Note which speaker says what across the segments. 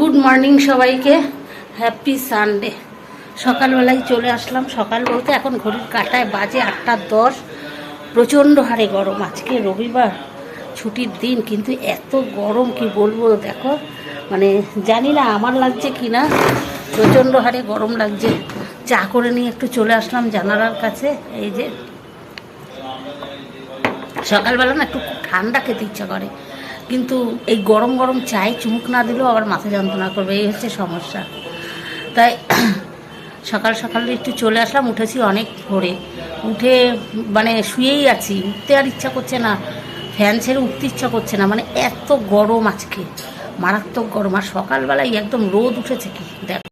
Speaker 1: Good morning সবাইকে, happy Sunday. সকালবেলায় চলে আসলাম। সকাল বলতে এখন ঘড়ির কাঁটায় বাজে 8:10। প্রচণ্ড হারে গরম। আজকে রবিবার, ছুটির দিন, কিন্তু এত গরম কি বলবো। দেখো, মানে জানি না আমার লাগছে কি না, প্রচণ্ড হারে গরম লাগছে। চা করে নিয়ে একটু চলে আসলাম জানালার কাছে। এই যে সকালবেলা না একটু ঠান্ডা খেতে ইচ্ছা করে, কিন্তু এই গরম গরম চায়ে চুমুক না দিলেও আবার মাথা যন্ত্রণা করবে, এই হচ্ছে সমস্যা। তাই সকাল সকাল একটু চলে আসলাম। উঠেছি অনেক ভোরে, উঠে মানে শুয়েই আছি, উঠতে আর ইচ্ছা করছে না, ফ্যান ছেড়ে উঠতে ইচ্ছা করছে না, মানে এত গরম আজকে, মারাত্মক গরম। আর সকালবেলায় একদম রোদ উঠেছে। কি দেখো,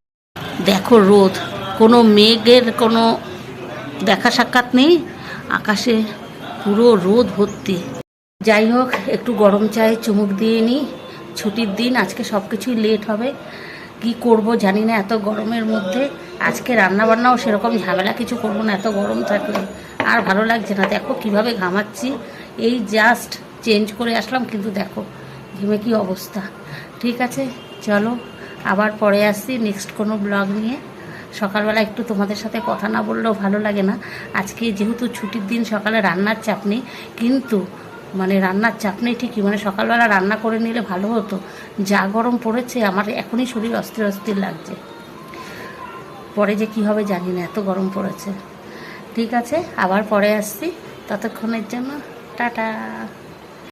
Speaker 1: দেখো রোদ, কোনো মেঘের কোনো দেখা সাক্ষাৎ নেই, আকাশে পুরো রোদ ভর্তি। যাই হোক, একটু গরম চায়ে চুমুক দিয়ে নিই। ছুটির দিন, আজকে সব কিছুই লেট হবে। কি করব জানি না এত গরমের মধ্যে। আজকে রান্নাবান্নাও সেরকম ঝামেলা কিছু করবো না, এত গরম থাকলে আর ভালো লাগছে না। দেখো কিভাবে ঘামাচ্ছি, এই জাস্ট চেঞ্জ করে আসলাম, কিন্তু দেখো ঘেমে কি অবস্থা। ঠিক আছে, চলো আবার পরে আসছি নেক্সট কোনো ব্লগ নিয়ে। সকালবেলা একটু তোমাদের সাথে কথা না বললেও ভালো লাগে না। আজকে যেহেতু ছুটির দিন, সকালে রান্নার চাপ নেই, কিন্তু মানে রান্নার চাপ নেই ঠিকই, মানে সকালবেলা রান্না করে নিলে ভালো হতো। যা গরম পড়েছে, আমার এখনই শরীর অস্থির অস্থির লাগছে। পরে যে কি হবে জানি না, এত গরম পড়েছে। ঠিক আছে, আবার পরে আসছি, ততক্ষণের জন্য টাটা।